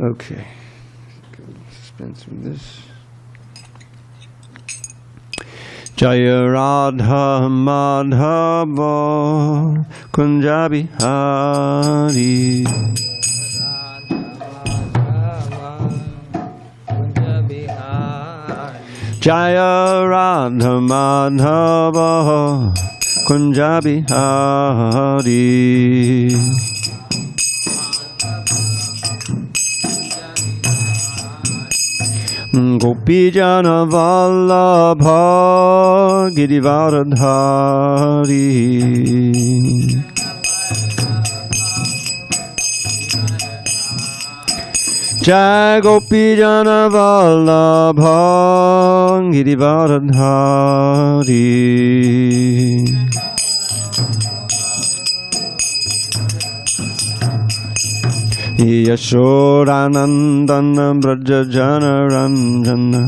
Okay. Dispense with this. Jaya Radha Madhava Kunja Bihari. Jaya Radha Madhava Kunja Bihari. Gopijana Vallabha Girivardhari. Jai Gopijana Vallabha Girivardhari. Yashodanandana Braja Jana Ranjana.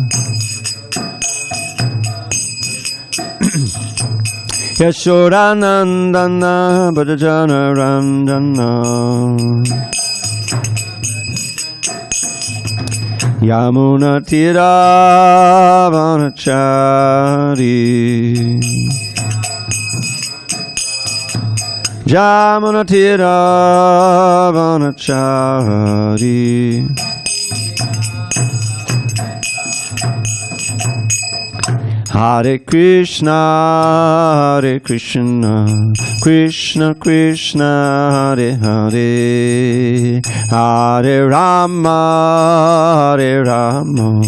Yashodanandana Braja Jana Ranjana. Yamuna Tira Vanachari. Jamuna Tira Vanachari. Hare Krishna, Hare Krishna, Krishna Krishna, Hare Hare, Hare Rama, Hare Rama,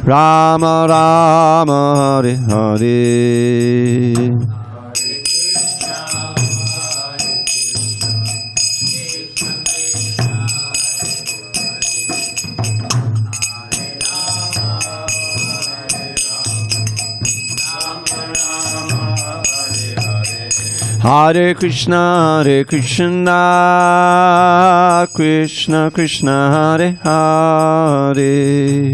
Rama Rama, Hare Hare. Hare Krishna, Hare Krishna, Krishna Krishna, Hare Hare,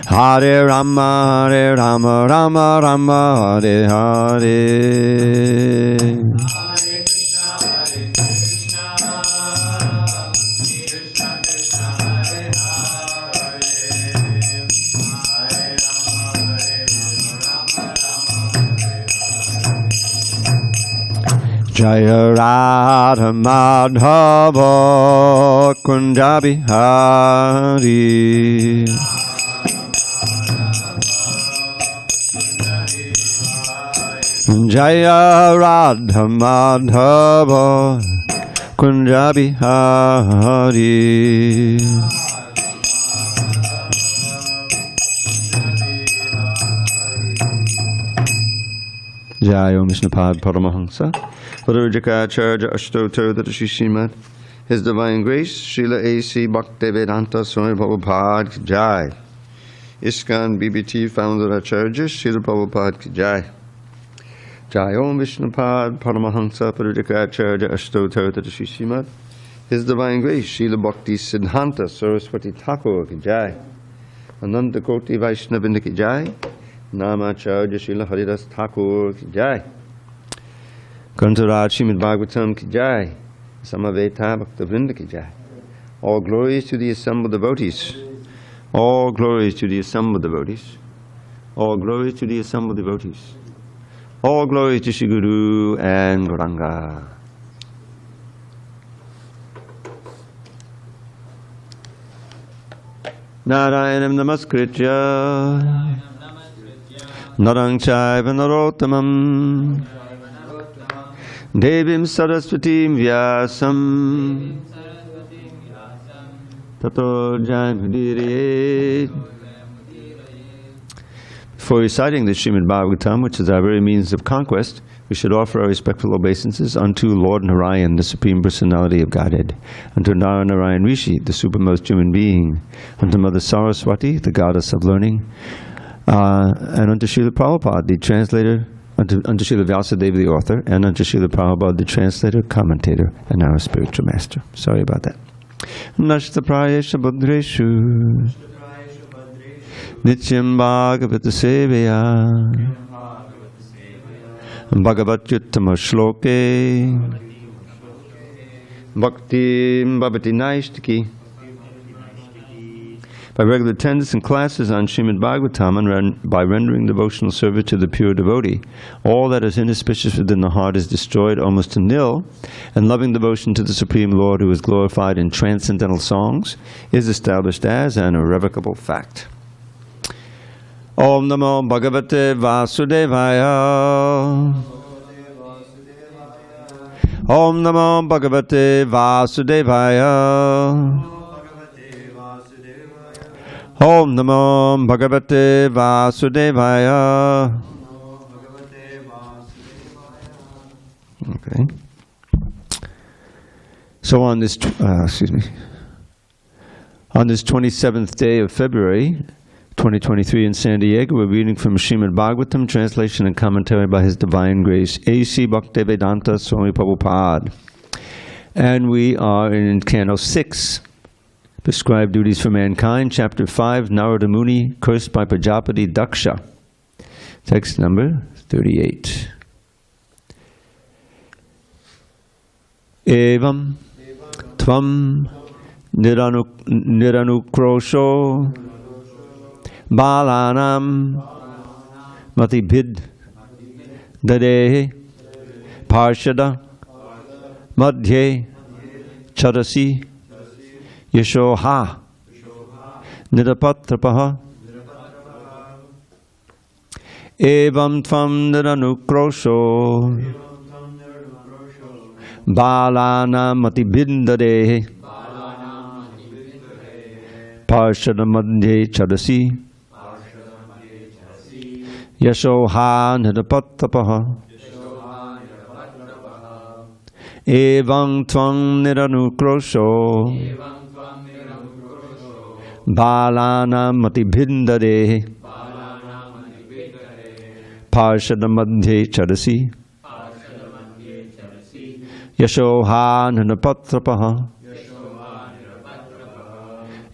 Hare Rama, Hare Rama, Rama Rama, Hare Hare. Jaya Radha Madhava Kunja Bihari. Jaya Radha Madhava Kunja Bihari. Jai Om Vishnupad Paramahansa Varujaka Ashtotar Dadashi Srimad His Divine Grace Srila A.C. Bhaktivedanta Swami Prabhupada Ki Jai. ISKCON BBT Founder Acharya Srila Prabhupada Ki Jai. Jai Om Vishnupad Paramahansa Varujaka Ashtotar Dadashi Srimad His Divine Grace Srila Bhakti Siddhanta Saraswati Thakur Ki Jai. Ananta Koti Vaishnavinda Ki Jai. Namacharya Srila Haridas Thakur Ki Jai. Kantaraj Srimad Bhagavatam Ki Jai. Samaveta Bhaktavrinda Ki Jai. All glories to the assembled devotees. All glories to the assembled devotees. All glories to the assembled devotees. All glories to Shri Guru and Gauranga. Narayanam Namaskritya Narang Chaiva Narottamam Devim Saraswatim Vyasam Tato Jayamudire. Before reciting the Srimad Bhagavatam, which is our very means of conquest, we should offer our respectful obeisances unto Lord Narayan, the Supreme Personality of Godhead, unto Narayan Rishi, the supermost human being, unto Mother Saraswati, the goddess of learning, and unto Srila Prabhupada, the translator, unto Srila Vyasadeva, the author, and unto Srila Prabhupada, the translator, commentator, and our spiritual master. Sorry about that. Nashta prayesha badreshu Nityam Bhagavata Sevaya Bhagavatyuttama Shloke Bhakti Bhavati Naishtaki by regular attendance in classes on Srimad Bhagavatam and by rendering devotional service to the pure devotee, all that is inauspicious within the heart is destroyed almost to nil, and loving devotion to the Supreme Lord, who is glorified in transcendental songs, is established as an irrevocable fact. Om Namo Bhagavate Vasudevaya. Om Namo Bhagavate Vasudevaya. Om Namo Bhagavate Vasudevaya. Okay. So on this, on this 27th day of February, 2023 in San Diego, we're reading from Srimad Bhagavatam, translation and commentary by His Divine Grace, HG Dravida Dasa. And we are in Canto 6, Prescribed Duties for Mankind, Chapter 5, Narada Muni, Cursed by Prajapati Daksa. Text number 38. Evam Tvam Niranukrosho Balanam Matibhid Dade Parshada Madhye Charasi Yashoha Nidapatrapaha Evam Tvam Niranukrosho Balanam Matibhid Dade Parshada Madhye Charasi Yashoha Nidapatrapaha Evam Tvam Niranukrosho Balanam Matibhindare Parshada Madhye Charasi Yashoha Nidapatrapaha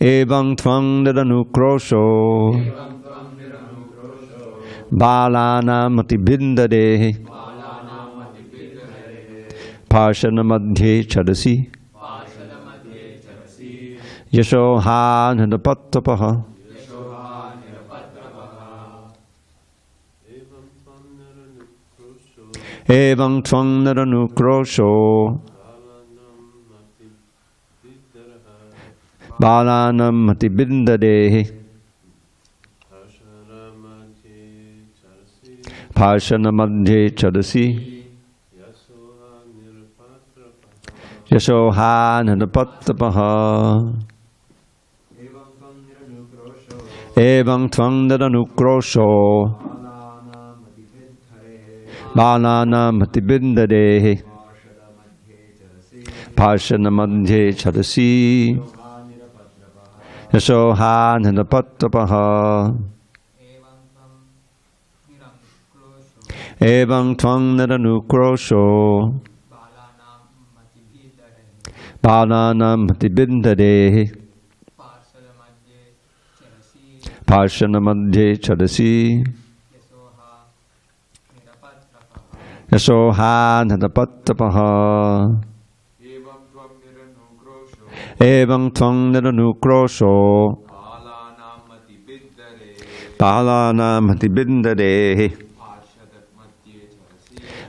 Evam Tvam Niranukrosho Balana Matibhindare Parshana Madhye Charasi Yashoha Nidapatrapaha Evam Tvam Niranukrosho Balanam Matibhindare Parshana Madhye Charasi Yashoha Nidapatrapaha Evam Tvam Niranukrosho Balana Matibhindare Parshana Madhye Charasi Yashoha Nidapatrapaha Evam Tvam Niranukrosho Balanam Matibhindare Parshana Madhye Charasi Yashoha Nidapatrapaha Evam Tvam Niranukrosho Balanam Matibhindare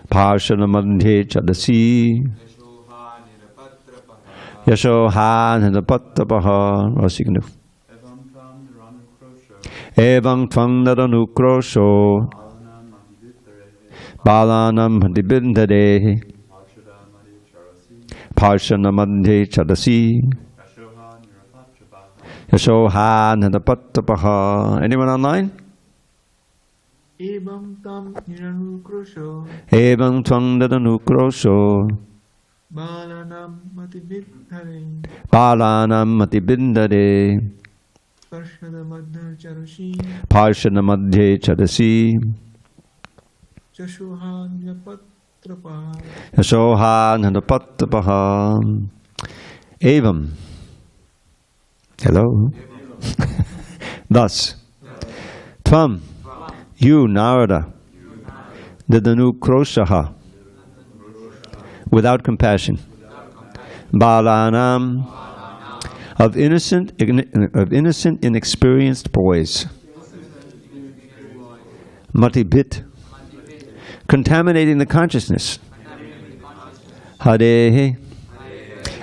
Parshana Madhye Charasi Yashoha Nidapatrapaha. What else you can do? Evam Tvam Niranukrosho Balanam Matibhindare Parshana Madhye Charasi Yashoha Nidapatrapaha. Anyone online? Evam Tvam Niranukrosho Balanam Matibhindare Parshada Madhye Charasi Yashoha Nidapatrapaha. Evam. Hello. Thus. Tvam. You, Narada. Nidanukroshaha. Without compassion. Balanam. of innocent, inexperienced boys. Matibit, contaminating the consciousness. Harehe,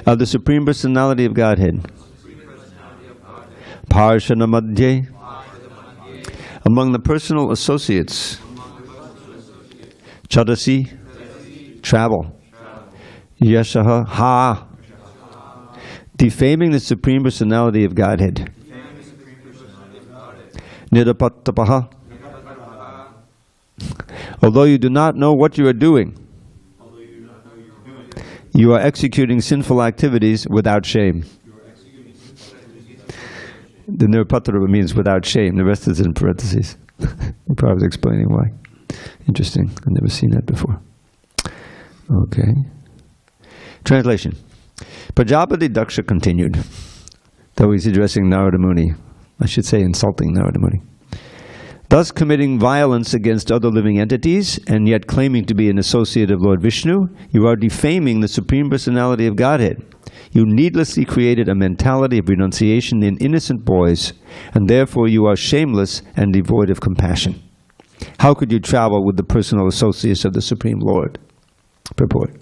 of the Supreme Personality of Godhead. Parshana Madhye, among the personal associates. Chadasi, travel. Yashaha, ha, defaming the Supreme Personality of Godhead. Nidapattapaha, although you do not know what you are doing, you are executing sinful activities without shame. The nirpatra means without shame. The rest is in parentheses. The Prabhupada was explaining why. Interesting. I've never seen that before. Okay. Translation. Prajapati Daksa continued, though he's addressing Narada Muni. I should say insulting Narada Muni. Thus committing violence against other living entities, and yet claiming to be an associate of Lord Vishnu, you are defaming the Supreme Personality of Godhead. You needlessly created a mentality of renunciation in innocent boys, and therefore you are shameless and devoid of compassion. How could you travel with the personal associates of the Supreme Lord? Purport.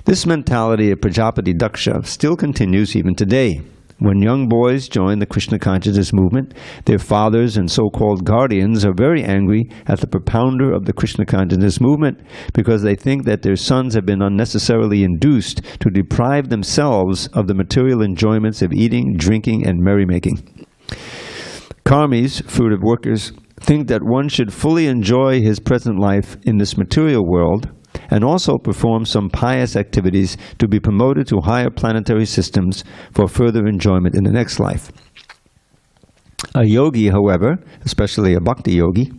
This mentality of Prajapati Daksa still continues even today. When young boys join the Krishna consciousness movement, their fathers and so-called guardians are very angry at the propounder of the Krishna consciousness movement because they think that their sons have been unnecessarily induced to deprive themselves of the material enjoyments of eating, drinking, and merrymaking. Karmis, fruitive workers, think that one should fully enjoy his present life in this material world and also perform some pious activities to be promoted to higher planetary systems for further enjoyment in the next life. A yogi, however, especially a bhakti yogi,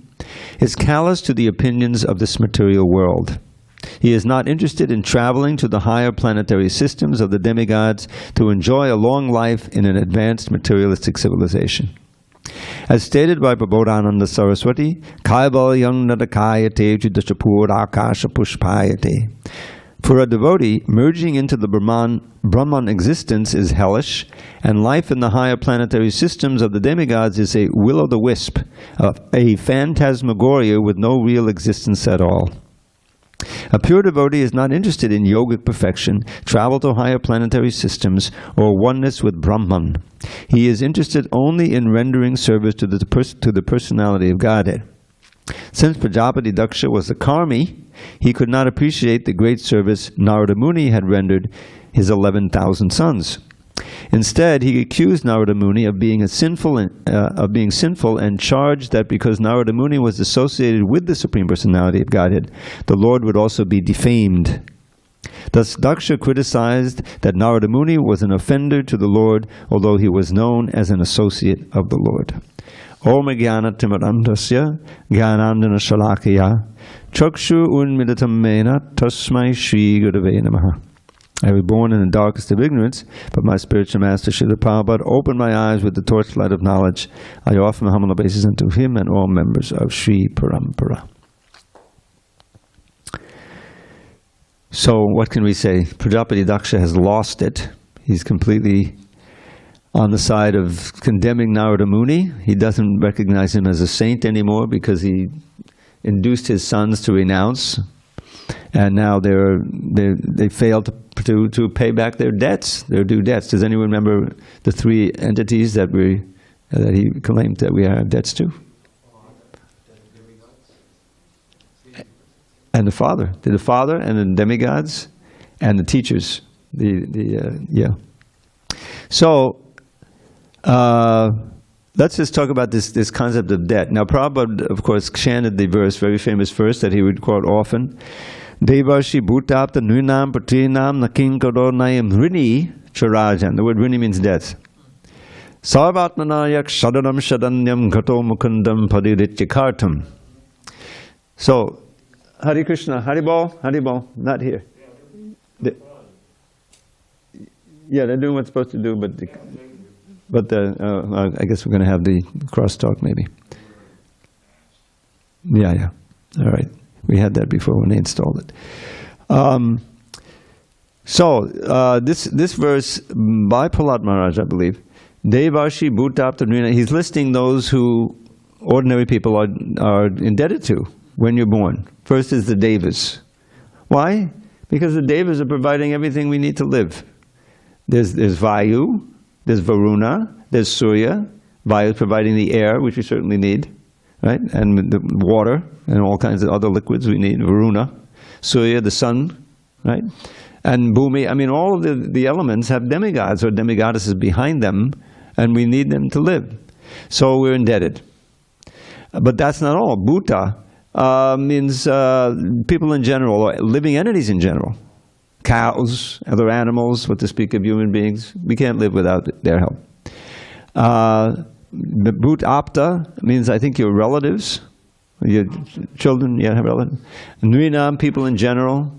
is callous to the opinions of this material world. He is not interested in traveling to the higher planetary systems of the demigods to enjoy a long life in an advanced materialistic civilization. As stated by Prabodhananda Saraswati, Kaivalyang nadakayate judashapur akasha pushpayate. For a devotee, merging into the Brahman existence is hellish, and life in the higher planetary systems of the demigods is a will-o'-the-wisp, a phantasmagoria with no real existence at all. A pure devotee is not interested in yogic perfection, travel to higher planetary systems, or oneness with Brahman. He is interested only in rendering service to the personality of Godhead. Since Prajapati Daksa was a karmi, he could not appreciate the great service Narada Muni had rendered his 11,000 sons. Instead, he accused Narada Muni of being sinful and charged that because Narada Muni was associated with the Supreme Personality of Godhead, the Lord would also be defamed. Thus, Daksa criticized that Narada Muni was an offender to the Lord, although he was known as an associate of the Lord. Om Jnana Timirandasya Jnanandana Shalakaya Chakshu Unmidatam Mena Tasmai Shri Gurave Namaha. I was born in the darkest of ignorance, but my spiritual master, Srila Prabhupada, opened my eyes with the torchlight of knowledge. I offer my humble obeisances unto him and all members of Sri Parampara. So, what can we say? Prajapati Daksa has lost it. He's completely on the side of condemning Narada Muni. He doesn't recognize him as a saint anymore because he induced his sons to renounce, and now they failed to pay back their debts, their due debts. Does anyone remember the three entities that he claimed that we have debts to? And the Father, the Father, and the demigods, and the teachers. So let's just talk about this concept of debt. Now, Prabhupada, of course, chanted the verse, very famous verse that he would quote often. Devashi bhutapta nunam patrinam nakinkaro nayam rini charajan. The word rini means debt. Sarvatmanayak shadanam shadanyam gato mukundam padirityakartam. So, Hare Krishna, Haribol, not here. They're doing what's supposed to do, but I guess we're going to have the crosstalk maybe. Yeah. All right. We had that before when they installed it. So, this verse by Prahlad Maharaj, I believe, Devarshi Bhutapta Nrina, he's listing those who ordinary people are indebted to when you're born. First is the Devas. Why? Because the Devas are providing everything we need to live. There's Vayu, there's Varuna, there's Surya. Vayu is providing the air, which we certainly need, right? And the water and all kinds of other liquids we need. Varuna, Surya, the sun, right? And Bhumi, I mean, all of the elements have demigods or demigoddesses behind them, and we need them to live. So we're indebted. But that's not all. Bhuta means people in general, or living entities in general. Cows, other animals, what to speak of human beings. We can't live without their help. Bhut apta means, I think, your relatives, your children, you have relatives. Nrinam, people in general.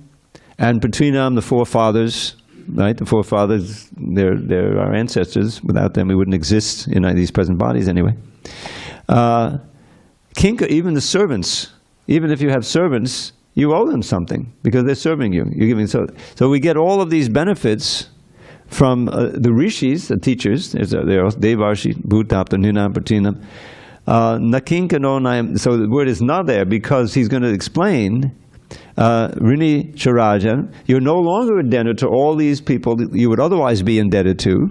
And Patrinam, the forefathers, right? The forefathers, they're our ancestors. Without them, we wouldn't exist in these present bodies anyway. Kinka, even the servants. Even if you have servants, you owe them something because they're serving you. You're giving so we get all of these benefits from the rishis, the teachers. There are Devarshi, Bhutapta, Nrinam, Patrinam. Nakinkanonayam. So the word is not there because he's going to explain. Rini Charajan, you're no longer indebted to all these people that you would otherwise be indebted to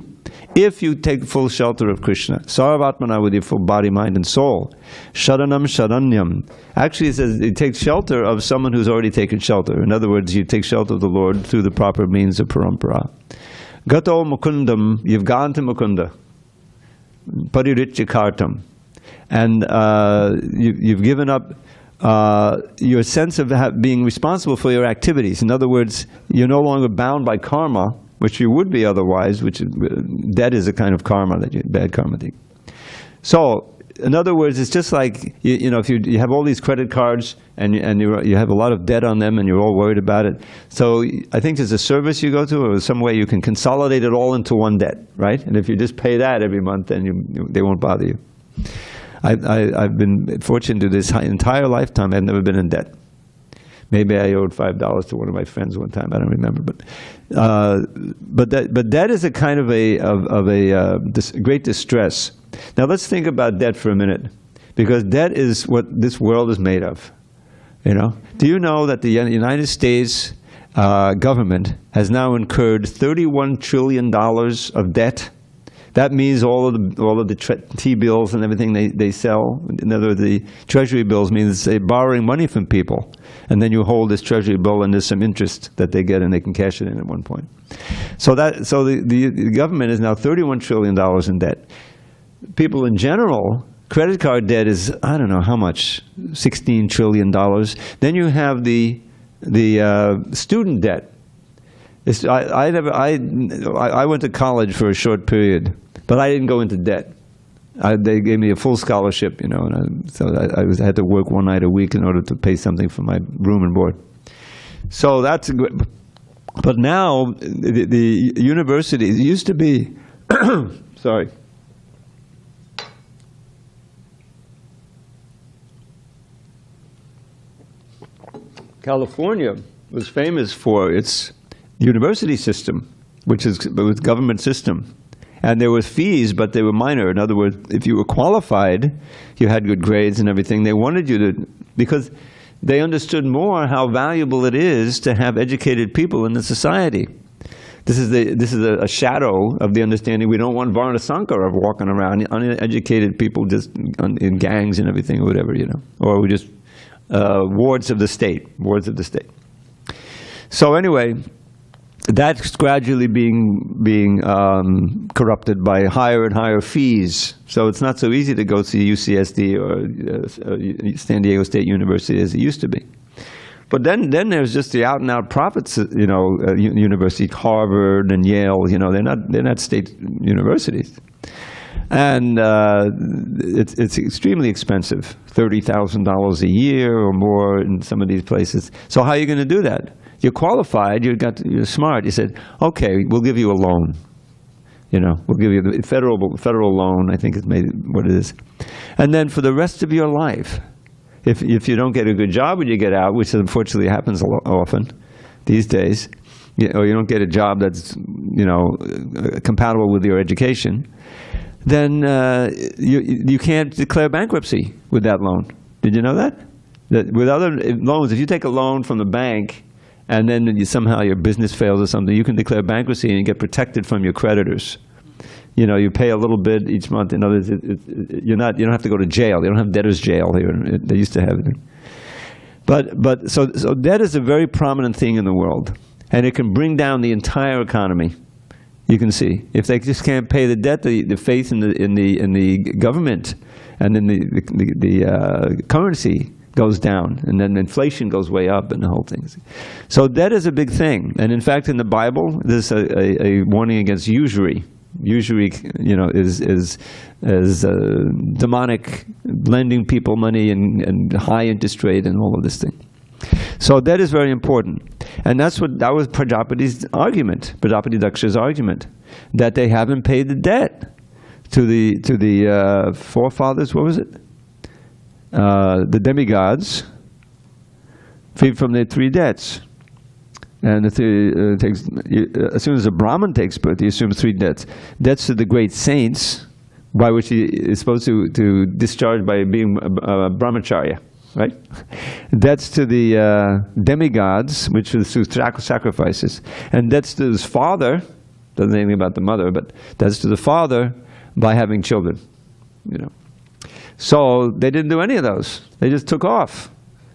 if you take full shelter of Krishna. Sarvatmana, with your full body, mind, and soul. Sharanam Sharanyam. Actually, it says you take shelter of someone who's already taken shelter. In other words, you take shelter of the Lord through the proper means of parampara. Gato Mukundam, you've gone to Mukunda. Pariricyakartam. And you've given up your sense of being responsible for your activities. In other words, you're no longer bound by karma, which you would be otherwise, which debt is a kind of karma, bad karma. So, in other words, it's just like, you know, if you have all these credit cards and you have a lot of debt on them and you're all worried about it. So I think there's a service you go to or some way you can consolidate it all into one debt, right? And if you just pay that every month, then they won't bother you. I've been fortunate to this entire lifetime. I've never been in debt. Maybe I owed $5 to one of my friends one time. I don't remember, but debt is a kind of this great distress. Now let's think about debt for a minute, because debt is what this world is made of. You know, do you know that the United States government has now incurred $31 trillion of debt? That means all of the T-bills and everything they sell. In other words, the treasury bills means they're borrowing money from people. And then you hold this treasury bill and there's some interest that they get and they can cash it in at one point. So the government is now $31 trillion in debt. People in general, credit card debt is, I don't know how much, $16 trillion. Then you have the student debt. I went to college for a short period, but I didn't go into debt. They gave me a full scholarship, you know, and so I had to work one night a week in order to pay something for my room and board. So that's good. But now the universities used to be, sorry. California was famous for its university system, which is a government system. And there were fees, but they were minor. In other words, if you were qualified, you had good grades and everything, they wanted you to, because they understood more how valuable it is to have educated people in the society. This is a shadow of the understanding we don't want Varna Sankara walking around, uneducated people just in gangs and everything or whatever, you know. Or we just wards of the state. So anyway, that's gradually being corrupted by higher and higher fees. So it's not so easy to go to UCSD or San Diego State University as it used to be. But then there's just the out and out profits, you know, university, Harvard and Yale. You know, they're not state universities, and it's extremely expensive, $30,000 a year or more in some of these places. So how are you going to do that? You're qualified, you're smart. You said, okay, we'll give you a loan. You know, we'll give you the federal loan, I think is maybe what it is. And then for the rest of your life, if you don't get a good job when you get out, which unfortunately happens often these days, or you don't get a job that's, compatible with your education, then you can't declare bankruptcy with that loan. Did you know that? That with other loans, if you take a loan from the bank and then somehow your business fails or something, you can declare bankruptcy and you get protected from your creditors. You pay a little bit each month. In other words, you don't have to go to jail. They don't have debtor's jail here. They used to have it. So debt is a very prominent thing in the world, and it can bring down the entire economy. You can see if they just can't pay the debt, the faith in the government and in the currency goes down, and then inflation goes way up, and the whole thing. So debt is a big thing, and in fact, in the Bible, there's a warning against usury. Usury, is demonic, lending people money and high interest rate and all of this thing. So that is very important, and that was Prajapati's argument, Prajapati Daksha's argument, that they haven't paid the debt to the forefathers. What was it? The demigods, free from their 3 debts. And as soon as a Brahmin takes birth, he assumes 3 debts. Debts to the great saints, by which he is supposed to discharge by being a brahmacharya, right? Debts to the demigods, which is through sacrifices. And debts to his father, doesn't say anything about the mother, but debts to the father by having children, So they didn't do any of those. They just took off.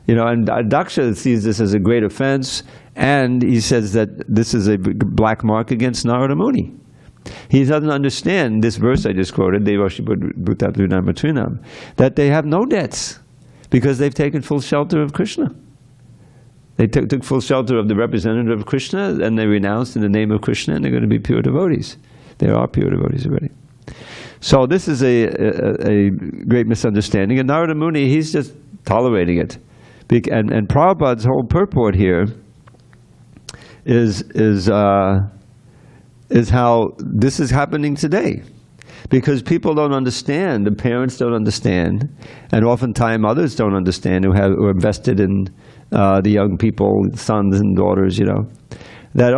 And Daksa sees this as a great offense, and he says that this is a black mark against Narada Muni. He doesn't understand this verse I just quoted, that they have no debts because they've taken full shelter of Krishna. They took full shelter of the representative of Krishna, and they renounced in the name of Krishna, and they're going to be pure devotees. They are pure devotees already. So this is a great misunderstanding, and Narada Muni, he's just tolerating it. And Prabhupada's whole purport here is how this is happening today, because people don't understand, the parents don't understand, and oftentimes others don't understand who are invested in the young people, sons and daughters, that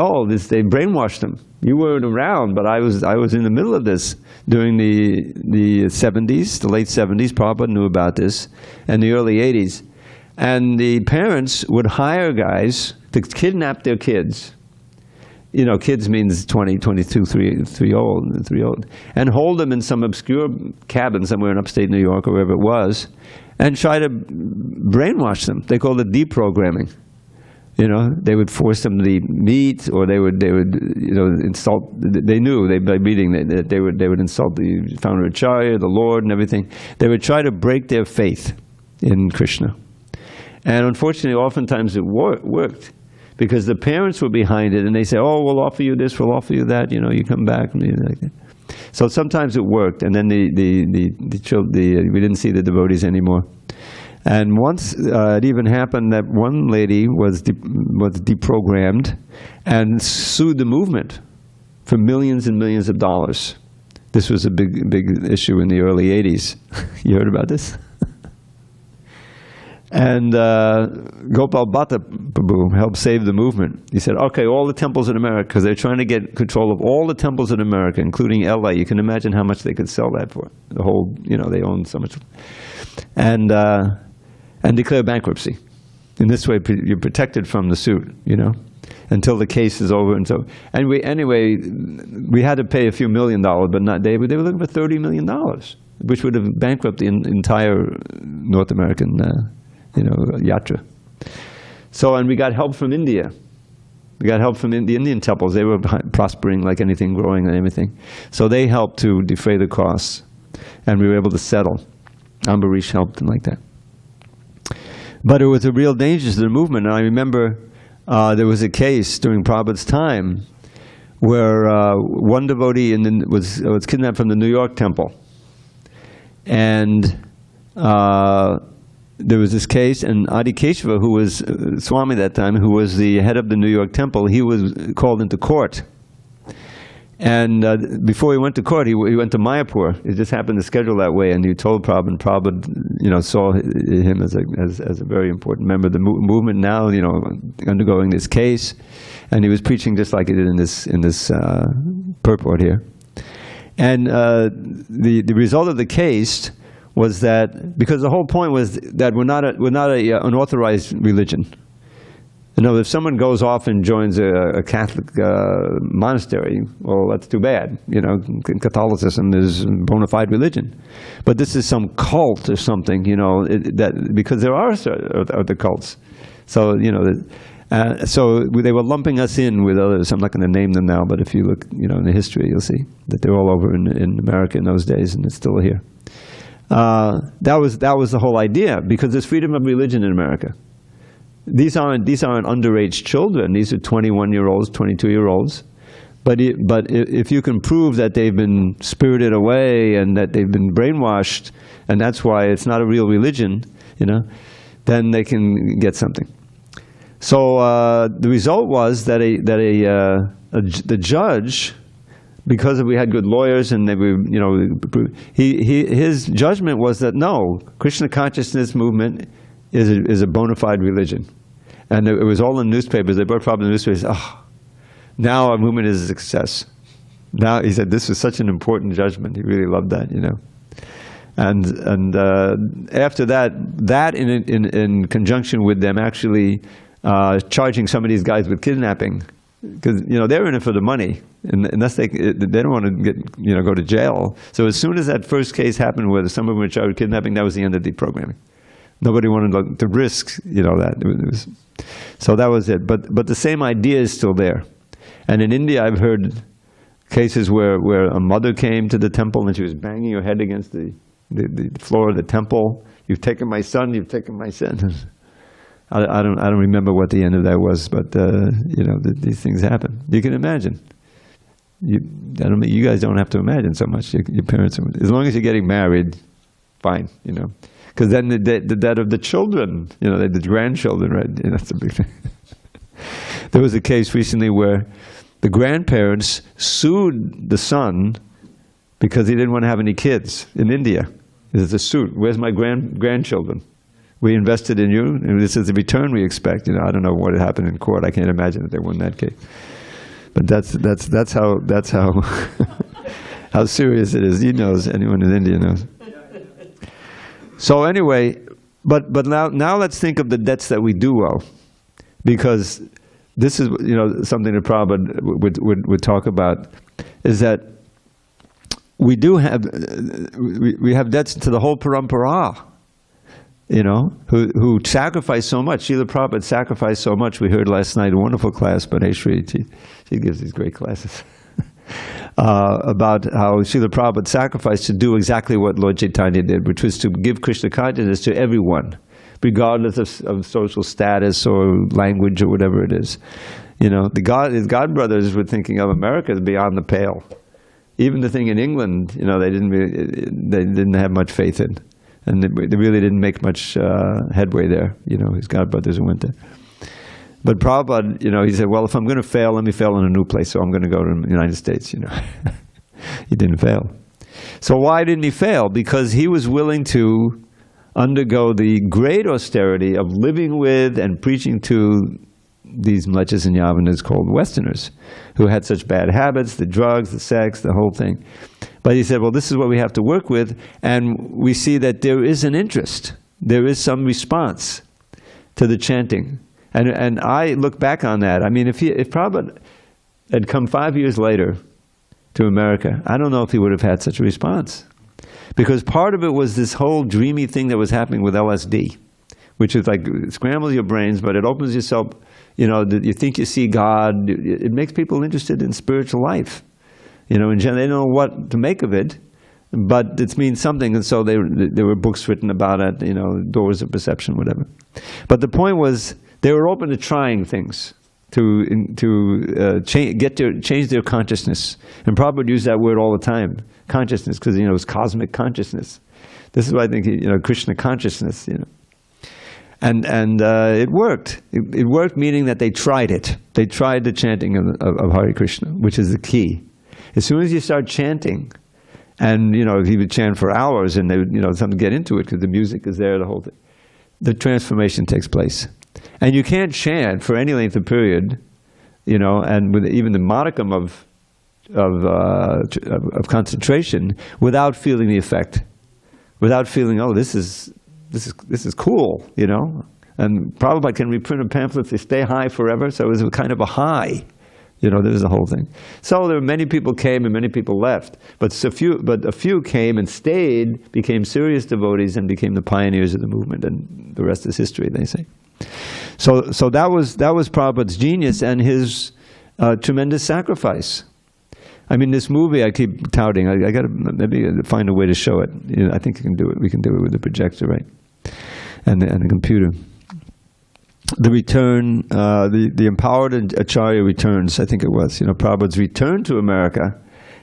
they brainwashed them. You weren't around, but I was in the middle of this during the 70s, the late 70s. Prabhupada knew about this, and the early 80s. And the parents would hire guys to kidnap their kids. Kids means 20, 22, 3 old, and hold them in some obscure cabin somewhere in upstate New York or wherever it was, and try to brainwash them. They called it deprogramming. They would force them to eat meat, or they would insult. They knew by meeting that they would insult the founder Acharya, the Lord, and everything. They would try to break their faith in Krishna. And unfortunately, oftentimes it worked, because the parents were behind it, and they say, "Oh, we'll offer you this, we'll offer you that. You come back." And so sometimes it worked, and then we didn't see the devotees anymore. And once it even happened that one lady was deprogrammed and sued the movement for millions and millions of dollars. This was a big issue in the early 80s. You heard about this? And Gopal Bhatta Prabhu helped save the movement. He said, okay, all the temples in America, because they're trying to get control of all the temples in America, including LA. You can imagine how much they could sell that for. The whole, they own so much. And declare bankruptcy. In this way, you're protected from the suit, until the case is over. And we had to pay a few $1 million, but not they were looking for $30 million, which would have bankrupted the entire North American yatra. So, and we got help from India. We got help from the Indian temples. They were prospering like anything, growing and everything. So they helped to defray the costs, and we were able to settle. Ambarish helped and like that. But it was a real danger to the movement. And I remember there was a case during Prabhupada's time where one devotee was kidnapped from the New York temple. And there was this case, and Adi Keshava, who was Swami that time, who was the head of the New York temple, he was called into court. And before he went to court, he went to Mayapur. It just happened to schedule that way, and he told Prabhupada, and Prabhupada, saw him as a very important member of the movement now, undergoing this case, and he was preaching just like he did in this purport here. And the result of the case was that, because the whole point was that we're not an authorized religion. If someone goes off and joins a Catholic monastery, well, that's too bad. Catholicism is a bona fide religion. But this is some cult or something, because there are other cults. So, so they were lumping us in with others. I'm not going to name them now, but if you look, in the history, you'll see that they're all over in America in those days, and it's still here. That was the whole idea, because there's freedom of religion in America. These aren't underage children. These are 21-year-olds, 22-year-olds. But if you can prove that they've been spirited away and that they've been brainwashed, and that's why it's not a real religion, then they can get something. So the result was that the judge, because we had good lawyers and they were, his judgment was that no, Krishna consciousness movement is a bona fide religion. And it was all in newspapers. They brought Prabhupada in the newspapers. Now our movement is a success. Now, he said, this was such an important judgment. He really loved that, And after that in conjunction with them actually charging some of these guys with kidnapping, because they're in it for the money, and unless they don't want to go to jail. So as soon as that first case happened where someone was charged with kidnapping, that was the end of the programming. Nobody wanted to risk, that. So that was it. But the same idea is still there. And in India, I've heard cases where a mother came to the temple and she was banging her head against the floor of the temple. You've taken my son. You've taken my son. I don't remember what the end of that was, but these things happen. You can imagine. You guys don't have to imagine so much. Your parents, as long as you're getting married, fine. Because then the debt of the children, the grandchildren, right? That's a big thing. There was a case recently where the grandparents sued the son because he didn't want to have any kids in India. There's a suit. Where's my grandchildren? We invested in you, and this is the return we expect. I don't know what happened in court. I can't imagine that they won that case. But that's how how serious it is. Anyone in India knows. So anyway, but now let's think of the debts that we do owe, because this is something that Prabhupada would talk about, is that we do have we have debts to the whole parampara, who sacrifice so much. Srila Prabhupada sacrificed so much. We heard last night a wonderful class, but Shri, she gives these great classes. About how Srila Prabhupada sacrificed to do exactly what Lord Chaitanya did, which was to give Krishna consciousness to everyone, regardless of social status or language or whatever it is. His godbrothers were thinking of America as beyond the pale. Even the thing in England, they didn't have much faith in, and they really didn't make much headway there. His godbrothers went there. But Prabhupada, he said, well, if I'm going to fail, let me fail in a new place, so I'm going to go to the United States, He didn't fail. So why didn't he fail? Because he was willing to undergo the great austerity of living with and preaching to these mlechas and yavanas called Westerners, who had such bad habits, the drugs, the sex, the whole thing. But he said, well, this is what we have to work with, and we see that there is an interest. There is some response to the chanting. And I look back on that. I mean, if Prabhupada had come 5 years later to America, I don't know if he would have had such a response. Because part of it was this whole dreamy thing that was happening with LSD, which is like, it scrambles your brains, but it opens yourself, you think you see God. It makes people interested in spiritual life. In general, they don't know what to make of it, but it means something. And so there were books written about it, Doors of Perception, whatever. But the point was, they were open to trying things, to change their consciousness. And Prabhupada used that word all the time, consciousness, because it's cosmic consciousness. This is why I think Krishna consciousness. And it worked. It worked, meaning that they tried it. They tried the chanting of Hare Krishna, which is the key. As soon as you start chanting, and he would chant for hours, and they would, some get into it because the music is there, the whole thing. The transformation takes place, and you can't chant for any length of period, and with even the modicum of concentration, without feeling the effect, without feeling, oh, this is cool, And Prabhupada can reprint a pamphlet, they stay high forever, so it was kind of a high. There was the whole thing. So there were many people came and many people left, but a few came and stayed, became serious devotees, and became the pioneers of the movement, and the rest is history, they say. So that was Prabhupada's genius and his tremendous sacrifice. I mean, this movie I keep touting. I got to maybe find a way to show it. I think you can do it. We can do it with the projector, right, and the computer. The return, the empowered Acharya returns, I think it was, Prabhupada's return to America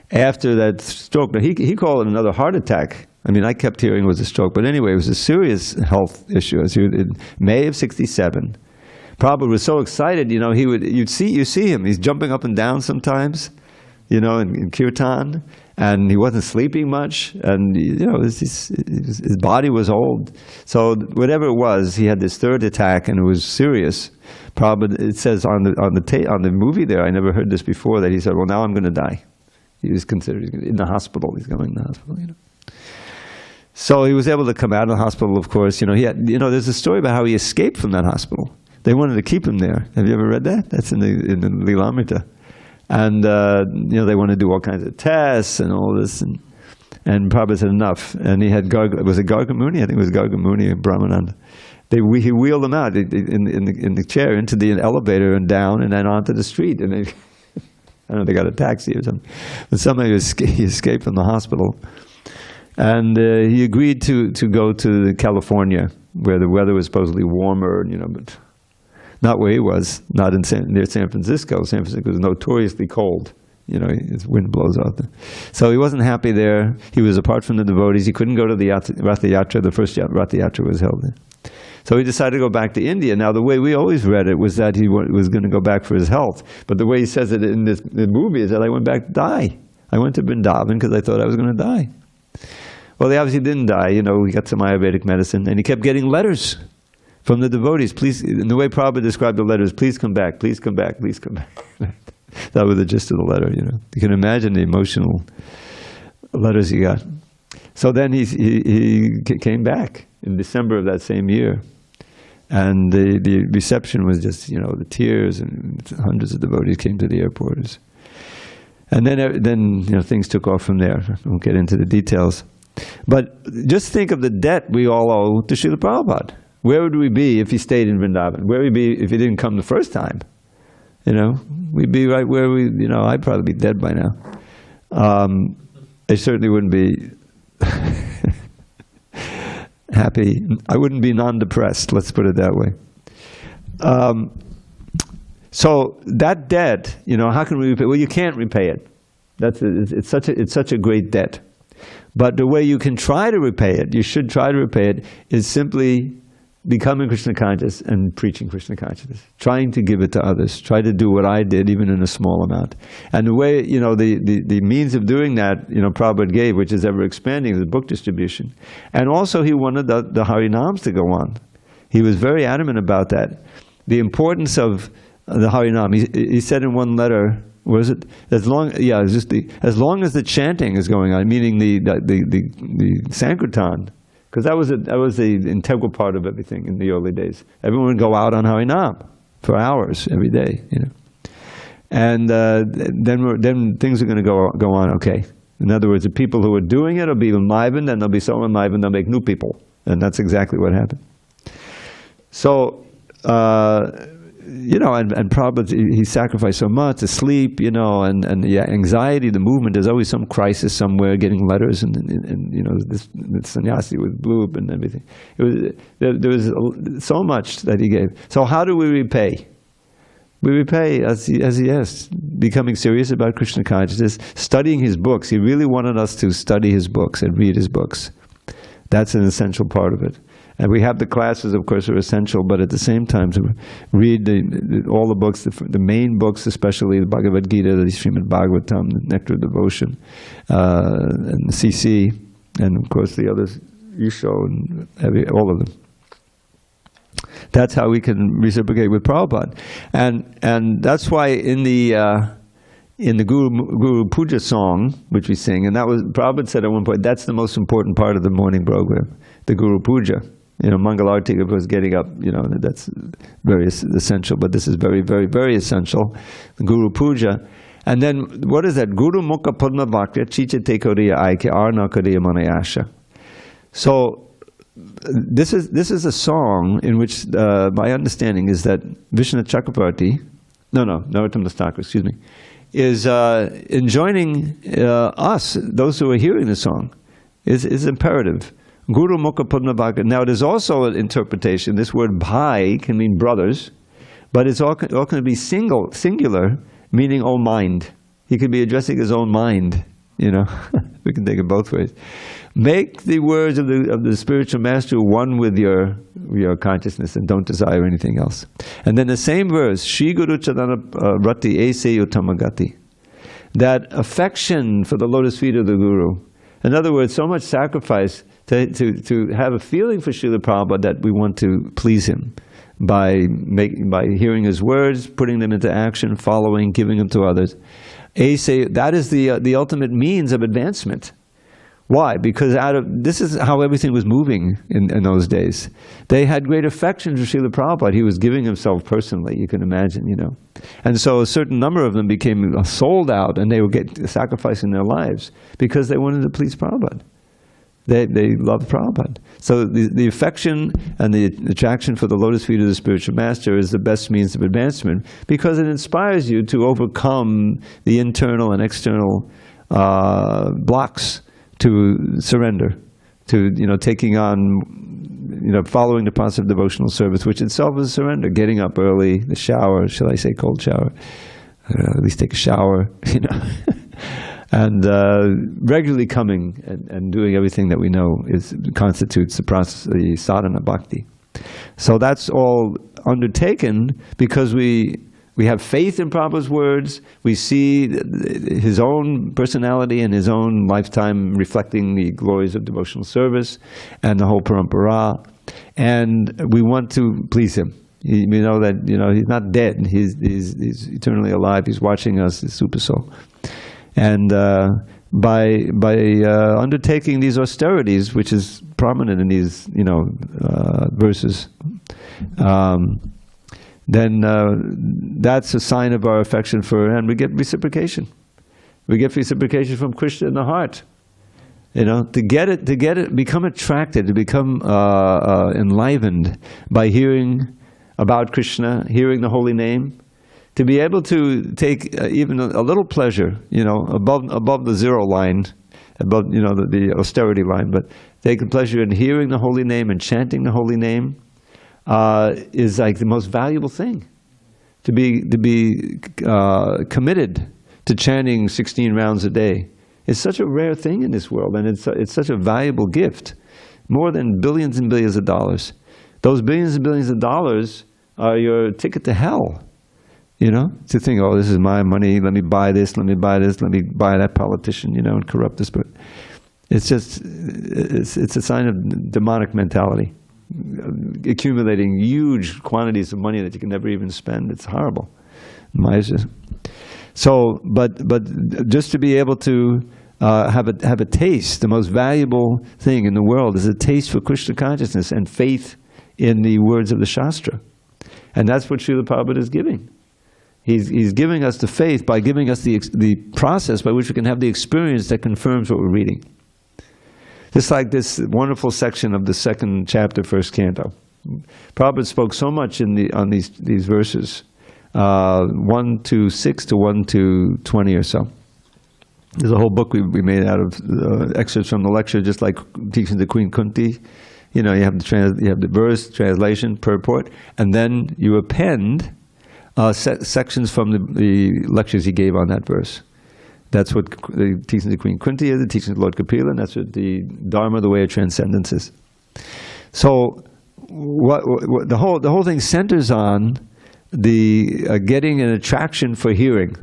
after that stroke. Now, he called it another heart attack. I mean, I kept hearing it was a stroke, but anyway, it was a serious health issue. In May of '67, Prabhupada was so excited, you see him, he's jumping up and down sometimes, in kirtan, and he wasn't sleeping much, and his body was old. So whatever it was, he had this third attack, and it was serious. Prabhupada, it says on the movie there, I never heard this before, that he said, "Well, now I'm going to die." He was considered in the hospital. He's going to the hospital, So he was able to come out of the hospital. Of course, he had, there's a story about how he escaped from that hospital. They wanted to keep him there. Have you ever read that? That's in the Lilamrita. And, they want to do all kinds of tests and all this. And Prabhupada said, enough. And he had, was it Garga Muni? I think it was Garga Muni and Brahmananda. He wheeled them out in the chair into the elevator and down and then onto the street. And they, I don't know, they got a taxi or something. But somehow he escaped from the hospital. And he agreed to go to California, where the weather was supposedly warmer, but not where he was, not near San Francisco. San Francisco was notoriously cold. His wind blows out there. So he wasn't happy there. He was apart from the devotees. He couldn't go to the Ratha Yatra. The first Ratha Yatra was held there. So he decided to go back to India. Now, the way we always read it was that he was going to go back for his health. But the way he says it in the movie is that I went back to die. I went to Vrindavan because I thought I was going to die. Well, he obviously didn't die. He got some Ayurvedic medicine, and he kept getting letters from the devotees. Please, in the way Prabhupada described the letters, please come back, please come back, please come back. That was the gist of the letter, You can imagine the emotional letters he got. So then he came back in December of that same year. And the reception was just, the tears, and hundreds of devotees came to the airport. And then things took off from there. I won't get into the details. But just think of the debt we all owe to Srila Prabhupada. Where would we be if he stayed in Vrindavan? Where would we be if he didn't come the first time? We'd be right where I'd probably be dead by now. I certainly wouldn't be happy. I wouldn't be non-depressed, let's put it that way. So that debt, how can we repay? Well, you can't repay it. It's such a great debt. But the way you can try to repay it, you should try to repay it, is simply becoming Krishna conscious and preaching Krishna consciousness, trying to give it to others, try to do what I did, even in a small amount. And the way, the means of doing that, Prabhupada gave, which is ever expanding, is the book distribution. And also he wanted the Harinams to go on. He was very adamant about that. The importance of the Harinam. He said in one letter, was it as long? Yeah, it's just as long as the chanting is going on, meaning the Sankirtan. Because that was the integral part of everything in the early days. Everyone would go out on Harinam for hours every day, And then things are going to go on okay. In other words, the people who are doing it will be enlivened, and they'll be so enlivened they'll make new people. And that's exactly what happened. So, and Prabhupada, he sacrificed so much, to sleep, and the anxiety, the movement, there's always some crisis somewhere, getting letters, and this sannyasi with blue and everything. There was so much that he gave. So how do we repay? We repay, as he asked, becoming serious about Krishna consciousness, studying his books. He really wanted us to study his books and read his books. That's an essential part of it. And we have the classes, of course, are essential, but at the same time, to read all the books, the main books, especially the Bhagavad Gita, the Srimad Bhagavatam, the Nectar of Devotion, and the CC, and of course the others, Isho, and all of them. That's how we can reciprocate with Prabhupada. And that's why in the Guru Puja song, which we sing, and that was, Prabhupada said at one point, that's the most important part of the morning program, the Guru Puja. Mangalarti, of course, getting up, that's very essential, but this is very, very, very essential, the Guru Puja. And then, what is that? Guru Mukha Padma Vakya Chichate Koriya Aike Arna Koriya Manayasha. So, this is a song in which, my understanding is that Vishnu Chakravarti, Narottam Das Thakur, excuse me, is enjoining us, those who are hearing the song, is imperative. Guru Mukha Padma Vakya. Now, there's also an interpretation. This word bhai can mean brothers, but it's all going to be singular, meaning own mind. He could be addressing his own mind. We can take it both ways. Make the words of the spiritual master one with your consciousness, and don't desire anything else. And then the same verse, Shri Guru Chadana Rati Ese Uttamagati. That affection for the lotus feet of the Guru. In other words, so much sacrifice to have a feeling for Srila Prabhupada that we want to please him by hearing his words, putting them into action, following, giving them to others. That is the ultimate means of advancement. Why? Because this is how everything was moving in those days. They had great affection for Srila Prabhupada. He was giving himself personally, you can imagine, And so a certain number of them became sold out, and they were sacrificing their lives because they wanted to please Prabhupada. They loved Prabhupada. So the affection and the attraction for the lotus feet of the spiritual master is the best means of advancement, because it inspires you to overcome the internal and external blocks to surrender, to taking on, following the process of devotional service, which itself is surrender. Getting up early, the shower, shall I say cold shower? At least take a shower, and regularly coming and doing everything that we know constitutes the process, the sadhana bhakti. So that's all undertaken because we have faith in Prabhupada's words. We see his own personality and his own lifetime reflecting the glories of devotional service and the whole parampara. And we want to please him. We know that he's not dead. He's eternally alive. He's watching us, his super soul. And by undertaking these austerities, which is prominent in these verses, then that's a sign of our affection for, and we get reciprocation. We get reciprocation from Krishna in the heart. To get it, become attracted, to become enlivened by hearing about Krishna, hearing the holy name, to be able to take even a little pleasure, above the zero line, above the austerity line, but take pleasure in hearing the holy name and chanting the holy name. Is like the most valuable thing. To be committed to chanting 16 rounds a day is such a rare thing in this world, and it's such a valuable gift, more than billions and billions of dollars. Those billions and billions of dollars are your ticket to hell. To think, oh, this is my money. Let me buy this. Let me buy this. Let me buy that politician. And corrupt this. But it's a sign of demonic mentality. Accumulating huge quantities of money that you can never even spend. It's horrible. So, but just to be able to have a taste, the most valuable thing in the world is a taste for Krishna consciousness and faith in the words of the Shastra. And that's what Srila Prabhupada is giving. He's giving us the faith by giving us the process by which we can have the experience that confirms what we're reading. Just like this wonderful section of the second chapter, first canto. Prabhupada spoke so much on these verses, 1 to 6 to 1 to 20 or so. There's a whole book we made out of excerpts from the lecture, just like teaching the Queen Kunti. You have the verse, translation, purport, and then you append sections from the lectures he gave on that verse. That's what the teachings of Queen Kunti is, the teachings of Lord Kapila, and that's what the Dharma, the way of transcendence is. So the whole thing centers on the getting an attraction for hearing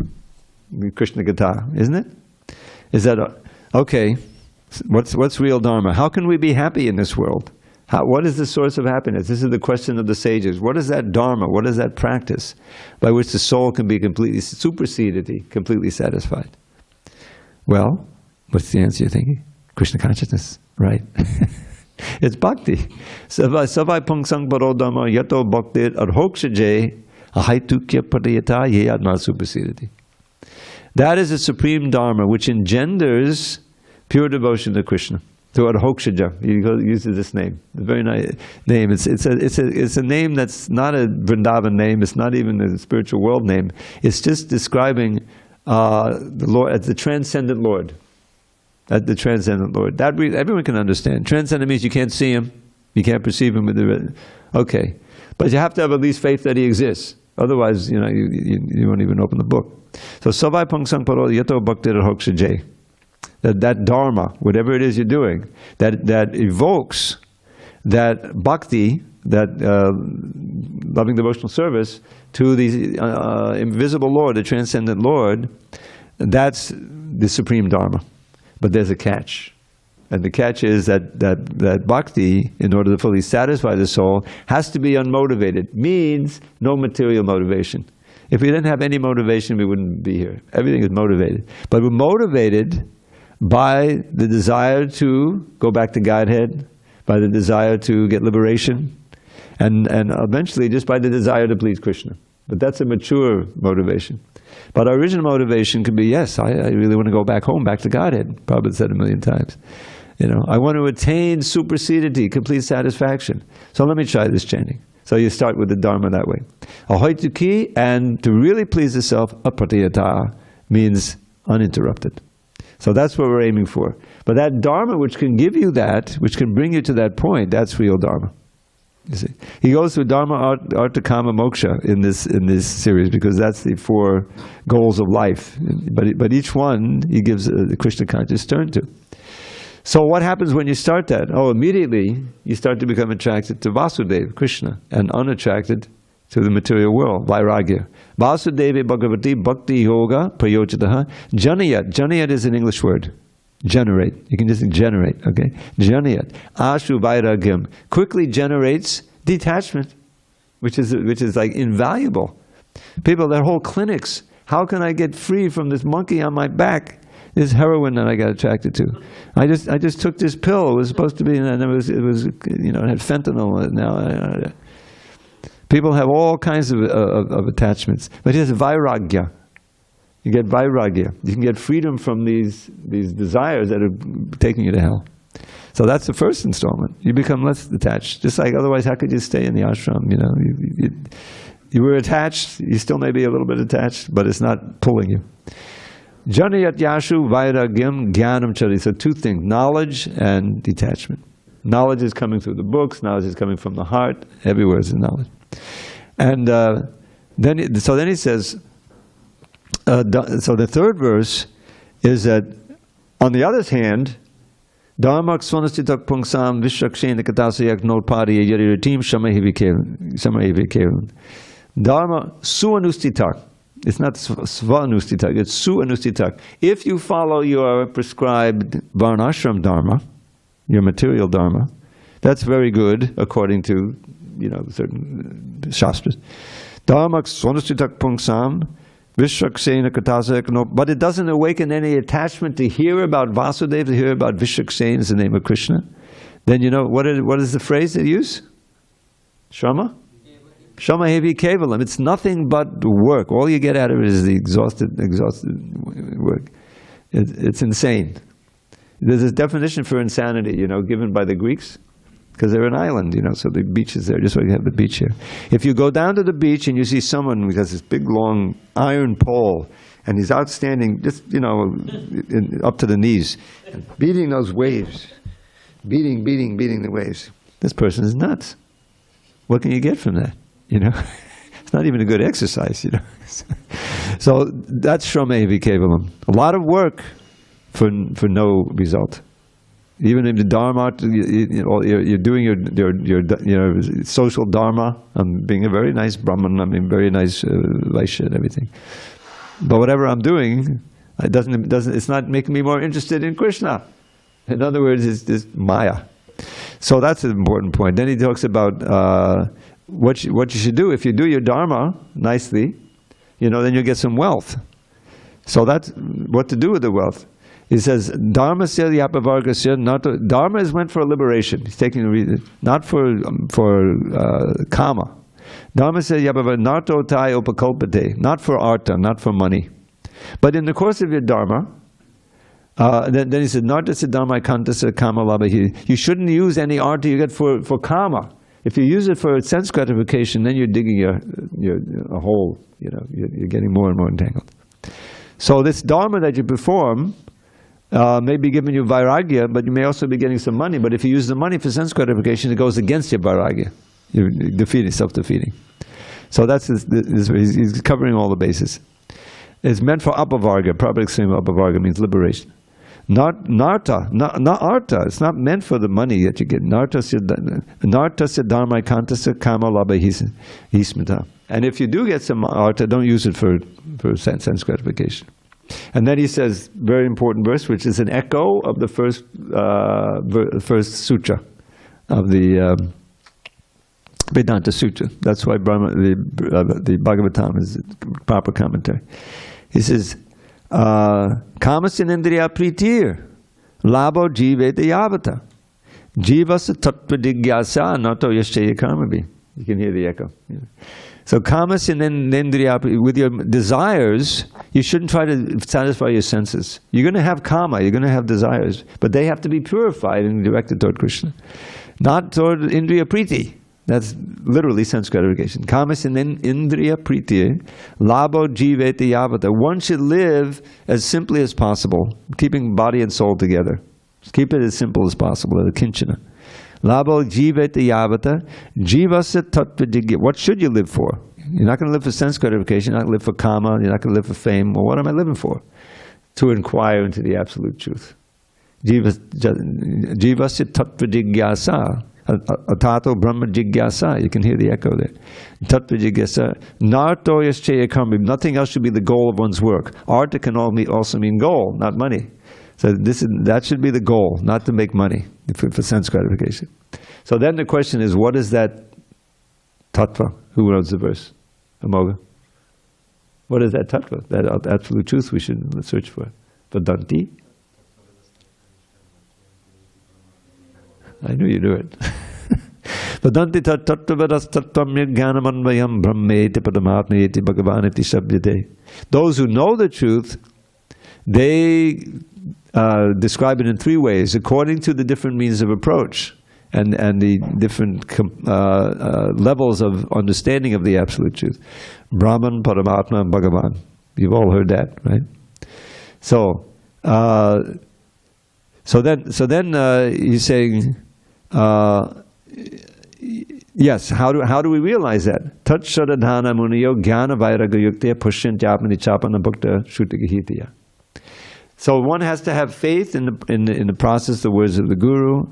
Krishna Katha, isn't it? Is that okay? What's real dharma? How can we be happy in this world? What is the source of happiness? This is the question of the sages. What is that dharma? What is that practice by which the soul can be completely superseded, completely satisfied? Well, what's the answer you're thinking? Krishna consciousness, right? It's bhakti. Savai pungsang paro dhamma yato bhaktir arhokshaje ahaitukya pariyata yeyadma supersedati. That is a supreme dharma which engenders pure devotion to Krishna. To Arhokshaja, he uses this name. A very nice name. It's a name that's not a Vrindavan name. It's not even a spiritual world name. It's just describing the Lord as the transcendent Lord. The transcendent Lord. That everyone can understand. Transcendent means you can't see him, you can't perceive him with the. Okay, but you have to have at least faith that he exists. Otherwise, you won't even open the book. So savai pangsang paro yato bhakti arhokshaje. That dharma, whatever it is you're doing, that evokes that bhakti, that loving devotional service to the invisible Lord, the transcendent Lord, that's the supreme dharma. But there's a catch. And the catch is that bhakti, in order to fully satisfy the soul, has to be unmotivated. Means no material motivation. If we didn't have any motivation, we wouldn't be here. Everything is motivated. But we're motivated by the desire to go back to Godhead, by the desire to get liberation, and eventually just by the desire to please Krishna. But that's a mature motivation. But our original motivation can be, yes, I really want to go back home, back to Godhead. Prabhupada said 1,000,000 times. I want to attain supersedity, complete satisfaction. So let me try this chanting. So you start with the Dharma that way. Ahoituki, and to really please the self, apratiyata, means uninterrupted. So that's what we're aiming for. But that Dharma which can give you that, which can bring you to that point, that's real Dharma. You see, he goes through Dharma, Artha, Kama, Moksha in this series because that's the 4 goals of life. But each one he gives the Krishna conscious turn to. So what happens when you start that? Oh, immediately you start to become attracted to Vasudeva, Krishna, and unattracted to the material world, Vairagya. Vasudeva Bhagavati Bhakti Yoga Prayojataha. Janayat. Janayat is an English word. Generate. You can just generate, okay? Janayat. Ashu Vairagyam. Quickly generates detachment, which is like invaluable. People, their whole clinics. How can I get free from this monkey on my back? This heroin that I got attracted to. I just took this pill. It was supposed to be, and it was it had fentanyl in it now. People have all kinds of attachments. But here's Vairagya. You get Vairagya. You can get freedom from these desires that are taking you to hell. So that's the first installment. You become less attached. Just like otherwise, how could you stay in the ashram? You were attached. You still may be a little bit attached, but it's not pulling you. Janayat Yashu Vairagyam Jnanam Chari. So 2 things, knowledge and detachment. Knowledge is coming through the books, knowledge is coming from the heart, everywhere is knowledge. And then he says, so the 3rd verse is that, on the other hand, Dharmak Swanasitak Pungsam Vishakshena Katasayak Notpadi Yariratim Shamahivikevim. Dharma Suanustitak. It's not Svanustitak, it's Suanustitak. If you follow your prescribed Varnashram Dharma, your material Dharma, that's very good according to certain shastras. Dharmak Swanustitak Pungsam Vishaksena Katasak, but it doesn't awaken any attachment to hear about Vasudeva, to hear about Vishaksena is the name of Krishna. Then what is the phrase they use? Shrama? Shama hevi kevalam. It's nothing but work. All you get out of it is the exhausted work. It's insane. There's a definition for insanity, given by the Greeks, because they're an island, so the beach is there, just like you have the beach here. If you go down to the beach and you see someone who has this big, long iron pole, and he's outstanding, just, up to the knees, beating those waves, beating the waves. This person is nuts. What can you get from that? It's not even a good exercise, So that's Shramevi Kevalam. A lot of work for no result. Even in the dharma, you're doing your social dharma. I'm being a very nice Brahman. I'm being very nice Vaishya and everything. But whatever I'm doing, it's not making me more interested in Krishna. In other words, it's Maya. So that's an important point. Then he talks about what you should do. If you do your dharma nicely, then you get some wealth. So that's what to do with the wealth. He says, Dharma is meant for liberation. He's taking the reason, not for kama. Dharma not for artha, not for money. But in the course of your dharma, then he said, you shouldn't use any artha you get for kama. If you use it for sense gratification, then you're digging a hole. You're getting more and more entangled. So this dharma that you perform may be giving you vairagya, but you may also be getting some money. But if you use the money for sense gratification, it goes against your vairagya. You're defeating, self-defeating. So that's he's covering all the bases. It's meant for apavarga. Prabhupada explained apavarga means liberation. Not artha. It's not meant for the money that you get. Nartasya dharma kantasya kama labha hismita. And if you do get some artha, don't use it for sense gratification. And then he says, very important verse, which is an echo of the first sutra of the Vedanta Sutra. That's why the Bhagavatam is a proper commentary. He says, Kamasya indriya pritir, labo jiveta yavata, jivasa tattva digyasa nato yashaya karmabi. You can hear the echo. Yeah. So kamas and indriya, with your desires, you shouldn't try to satisfy your senses. You're going to have kama, you're going to have desires, but they have to be purified and directed toward Krishna. Not toward indriya priti. That's literally sense gratification. Kamas and indriya priti, labo jiveta yavata. One should live as simply as possible, keeping body and soul together. Just keep it as simple as possible, the kinchana. Labo jiveta yavata, jivasa tattva digya. What should you live for? You're not going to live for sense gratification, you're not going to live for kama, you're not going to live for fame. Well, what am I living for? To inquire into the absolute truth. Jivasya tattva jigyasa, atato brahma jigyasa. You can hear the echo there. Tattva jigyasa, narto yaschaya karma. Nothing else should be the goal of one's work. Artha can also mean goal, not money. So that should be the goal, not to make money for sense gratification. So then the question is, what is that tattva? Who knows the verse? Amoga. What is that tattva? That absolute truth we should search for. Vadanti? I knew you knew it. Vadanti tattvadas tattvam jnanamanvayam brahmeti padamatmayeti bhagavaniti sabhyate. Those who know the truth, they describe it in three ways, according to the different means of approach and the different levels of understanding of the absolute truth. Brahman, Paramatma, and Bhagavan. You've all heard that, right? So then he's saying, yes. How do we realize that? Tat Shradhana Muniyo Jnana Vairaga Yuktya Pushyant Yapani Chapana Bhakta Shrutigahitya. So one has to have faith in the process, the words of the Guru.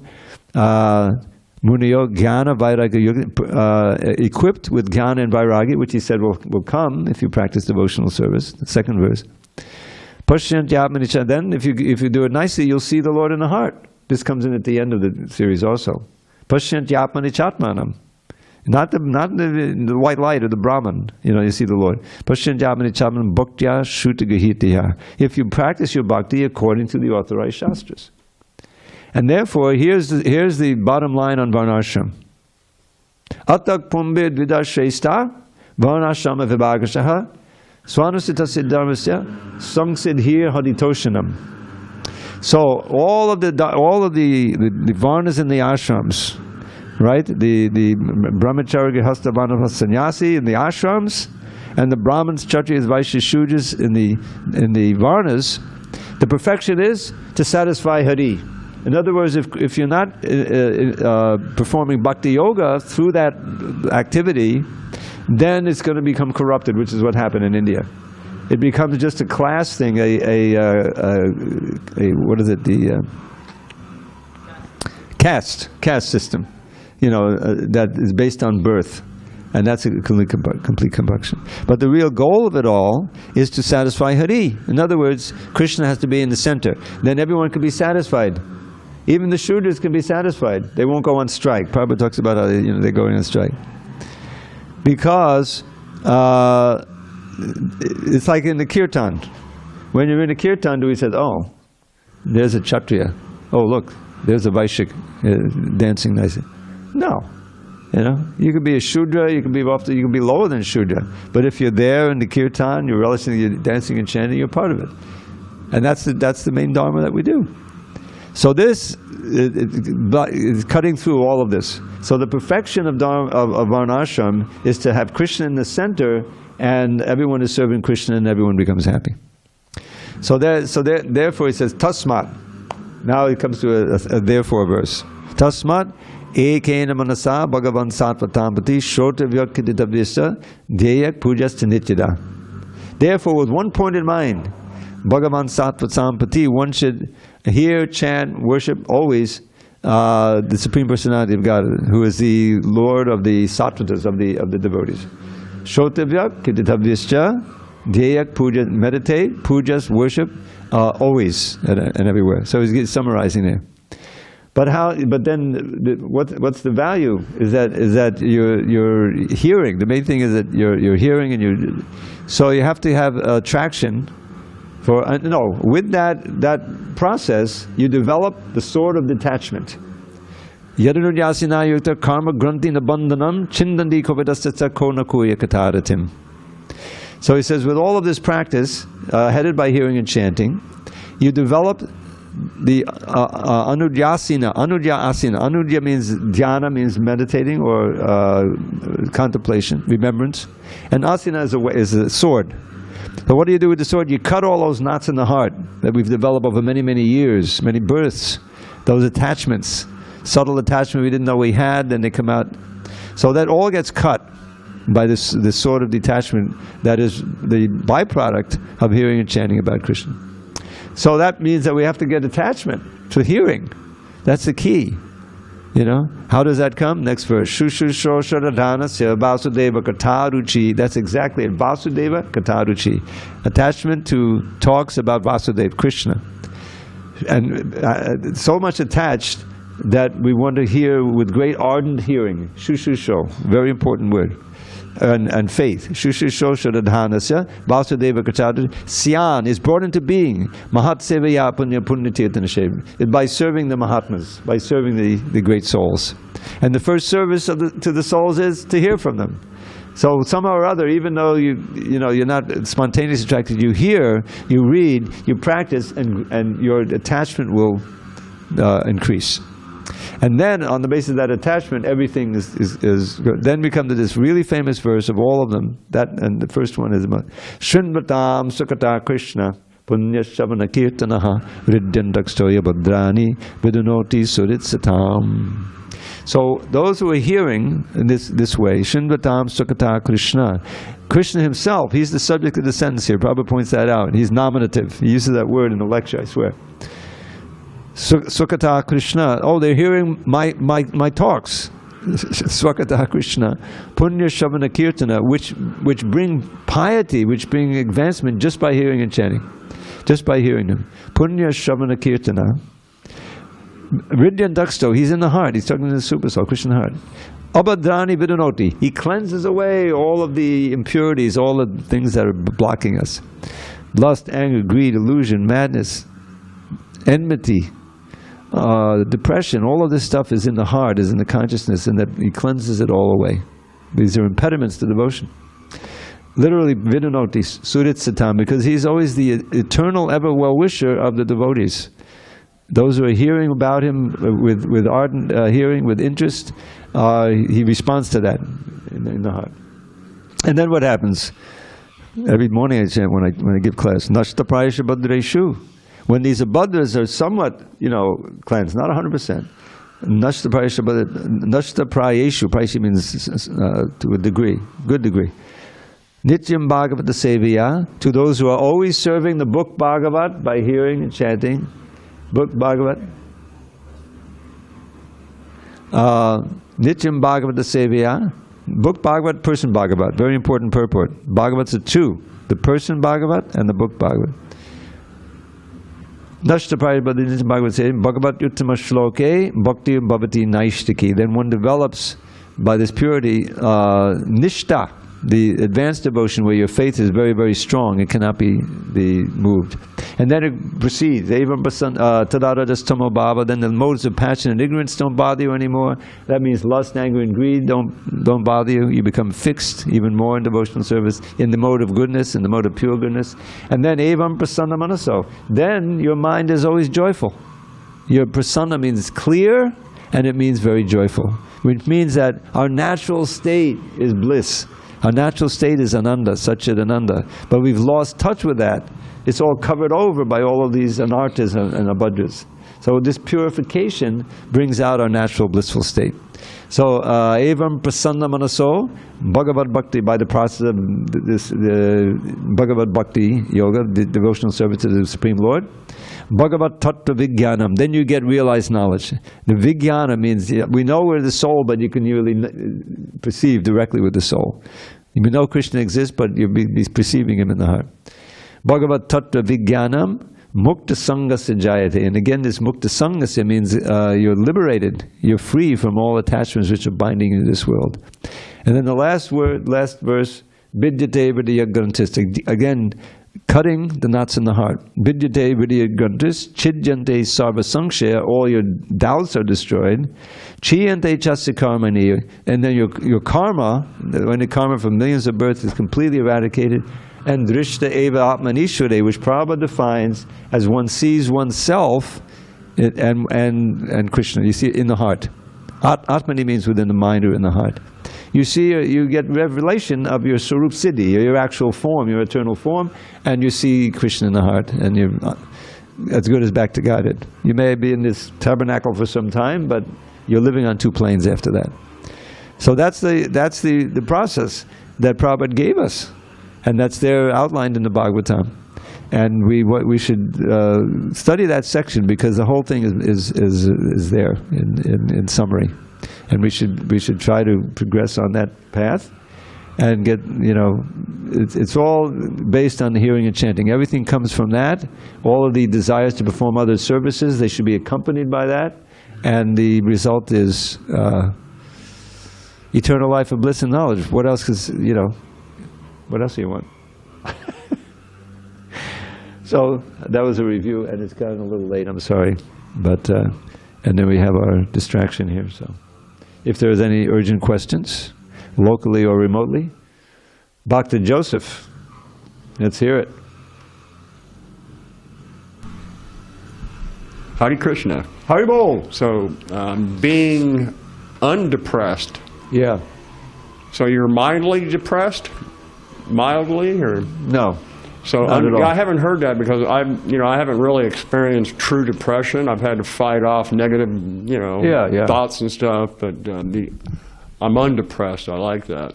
Muniyo Jnana Vairagya, equipped with Jnana and Vairagya, which he said will come if you practice devotional service. The second verse. Pashyant Yatmanicha. Then, if you do it nicely, you'll see the Lord in the heart. This comes in at the end of the series also. Pashyant Yatmanichatmanam. Not the white light or the Brahman, you see the Lord. If you practice your bhakti according to the authorized shastras. And therefore, here's the bottom line on Varnashram. Atak Pumbir Dvidashesta Varnashrama Vibhagashaha Swanasita Siddharmasya Samsidhir Haditoshanam. So all of the Varnas in the ashrams, right? The brahmacharya, grihastha, vanapasa, sannyasi in the ashrams, and the brahmins, kshatriyas, vaishyas, shudras in the varnas. The perfection is to satisfy Hari. In other words, if you're not performing bhakti yoga through that activity, then it's going to become corrupted, which is what happened in India. It becomes just a class thing. What is it? caste system, that is based on birth. And that's a complete combustion. But the real goal of it all is to satisfy Hari. In other words, Krishna has to be in the center. Then everyone can be satisfied. Even the Shudras can be satisfied. They won't go on strike. Prabhupada talks about how they're going on strike. Because it's like in the kirtan. When you're in a kirtan, he says, oh, there's a Kshatriya. Oh, look, there's a Vaishya dancing nicely. No. You could be a Shudra, you can be lower than Shudra. But if you're there in the kirtan, you're relishing, you're dancing and chanting, you're part of it. And that's the main dharma that we do. So this is cutting through all of this. So the perfection of Varnashram is to have Krishna in the center, and everyone is serving Krishna, and everyone becomes happy. Therefore he says tasmat. Now it comes to a therefore verse. Tasmat ekena manasa bhagavan sattvatāmpati shotavya kiditavyasa dheyak pujas nityada. Therefore, with one point in mind, Bhagavan sattvatāmpati, one should hear, chant, worship always the Supreme Personality of God, who is the Lord of the sattvatas, of the devotees. Shotavya kiditavyascha dheyak puja, meditate, pujas, worship always and everywhere. So he's summarizing there. But then what's the value? Is that you're hearing. The main thing is that you're hearing, and so you have to have attraction for with that process you develop the sword of detachment. Yadanudyasina yukta karma granti nabandhanam chindandi kovedasatsa kona kuya kataratim. So he says, with all of this practice, headed by hearing and chanting, you develop the anudyasina. Anudya means dhyana, means meditating or contemplation, remembrance. And asina is a sword. So what do you do with the sword? You cut all those knots in the heart that we've developed over many, many years, many births, those attachments, subtle attachment we didn't know we had, then they come out. So that all gets cut by this sword of detachment that is the byproduct of hearing and chanting about Krishna. So that means that we have to get attachment to hearing. That's the key. How does that come? Next verse. Shushushosharadhanasya Vasudeva Kataruchi. That's exactly it. Vasudeva Kataruchi. Attachment to talks about Vasudeva, Krishna. And so much attached that we want to hear with great ardent hearing. Shushusho. Very important word. And faith. Shushushoshadhanasya Vasudeva Kataruchi. Syan is brought into being. Mahat Sevaya Punya Punyatirthanashev. By serving the Mahatmas, by serving the great souls. And the first service to the souls is to hear from them. So somehow or other, even though you're not spontaneously attracted, you hear, you read, you practice, and your attachment will increase. And then, on the basis of that attachment, everything is good. Then we come to this really famous verse of all of them. And the first one is about Srinvatam Sukata Krishna Punya Shavana Kirtanaha Ridyan Dakstoya Badrani Vidunoti Suritsatam. So those who are hearing in this way, Srinvatam Sukata Krishna, Krishna himself, he's the subject of the sentence here. Prabhupada points that out. He's nominative. He uses that word in the lecture, I swear. Sukata Krishna. Oh, they're hearing my talks. Swakata Krishna. Punya Shavana Kirtana, which bring piety, which bring advancement just by hearing and chanting. Just by hearing them. Punya Shavana Kirtana. Ridyan Daksa, he's in the heart. He's talking to the super soul, Krishna heart. Abhadrani Vidunoti. He cleanses away all of the impurities, all of the things that are blocking us. Lust, anger, greed, illusion, madness, enmity, depression, all of this stuff is in the heart, is in the consciousness, and that he cleanses it all away. These are impediments to devotion. Literally, Vidunoti, Surit Satam, because he's always the eternal ever well-wisher of the devotees. Those who are hearing about him with ardent hearing, with interest, he responds to that in the heart. And then what happens? Every morning I chant when I give class, Nashta Prayasha Badreshu. When these abhadras are somewhat, cleansed, not 100%. Nashta Prayeshu. Prayeshu means to a degree, good degree. Nityam Bhagavata Seviya, to those who are always serving the book Bhagavat by hearing and chanting. Book Bhagavat. Nityam Bhagavata Sevaya. Book Bhagavat, person Bhagavat. Very important purport. Bhagavats are two. The person Bhagavat and the book Bhagavat. Nashtapari Bhagavad Bhagavat says, Bhagavat Uttama Shloke, Bhakti Bhavati Naishtiki. Then one develops by this purity, Nishta, the advanced devotion where your faith is very, very strong. It cannot be moved. And then it proceeds. Evam Tadarajas Bhava. Then the modes of passion and ignorance don't bother you anymore. That means lust, anger, and greed don't bother you. You become fixed even more in devotional service, in the mode of goodness, in the mode of pure goodness. And then Evam Prasanna Manaso. Then your mind is always joyful. Your prasanna means clear, and it means very joyful. Which means that our natural state is bliss. Our natural state is Ananda, Satchit Ananda. But we've lost touch with that. It's all covered over by all of these anarthas and abhadras. So this purification brings out our natural blissful state. So, evam prasanna manaso, Bhagavad Bhakti, by the process of this Bhagavad Bhakti Yoga, the devotional service to the Supreme Lord, Bhagavat Tattva Vijnanam, then you get realized knowledge. The Vijnana means, we know we're the soul, but you can really perceive directly with the soul. You may know Krishna exists, but you're perceiving him in the heart. Bhagavat Tattva Vijnanam, Mukta Sangasya Jayate. And again, this Mukta Sangasya means you're liberated, you're free from all attachments which are binding you to this world. And then the last verse, Vidyate Vidya Grantis. Again, cutting the knots in the heart. Vidyate Vidya Grantis, Chidyante Sarva Sanshaya, all your doubts are destroyed. Chiyante Chasya Karmani, and then your karma, when the karma from millions of births is completely eradicated. And Drishta Eva Atmanishvare, which Prabhupada defines as one sees oneself and Krishna. You see it in the heart. Atmani means within the mind or in the heart. You see, you get revelation of your Sarup Siddhi, your actual form, your eternal form, and you see Krishna in the heart, and you're as good as back to Godhead. You may be in this tabernacle for some time, but you're living on two planes after that. So that's the process that Prabhupada gave us. And that's there outlined in the Bhagavatam. And we should study that section because the whole thing is there in summary. And we should try to progress on that path and get, it's all based on the hearing and chanting. Everything comes from that. All of the desires to perform other services, they should be accompanied by that. And the result is eternal life of bliss and knowledge. What else is, what else do you want? So that was a review, and it's gotten a little late, I'm sorry. But, and then we have our distraction here. So if there's any urgent questions, locally or remotely, Bhakta Joseph, let's hear it. Hare Krishna. Haribol! So, being undepressed. Yeah. So you're mildly depressed? Mildly, or? No. So I haven't heard that because I haven't really experienced true depression. I've had to fight off negative, thoughts and stuff. But I'm undepressed. I like that.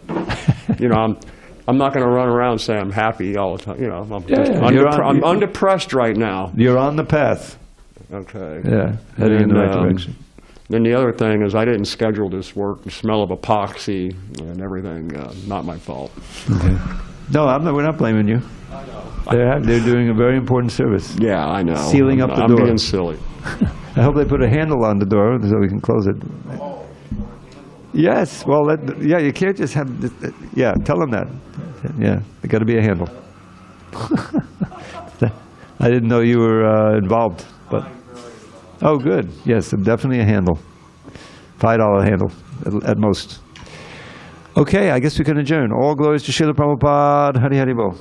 I'm not going to run around and say I'm happy all the time. I'm undepressed right now. You're on the path. Okay. Yeah, heading in the right direction. Then the other thing is I didn't schedule this work. The smell of epoxy and everything, not my fault. Okay. No, we're not blaming you. I know. They're doing a very important service. Yeah, I know. Sealing up the door. I'm being silly. I hope they put a handle on the door so we can close it. Yes, well, you can't just have, tell them that. Yeah, there got to be a handle. I didn't know you were involved, but... Oh, good. Yes, definitely a handle. $5 handle, at most. Okay, I guess we can adjourn. All glories to Srila Prabhupada. Hari Hari Bo.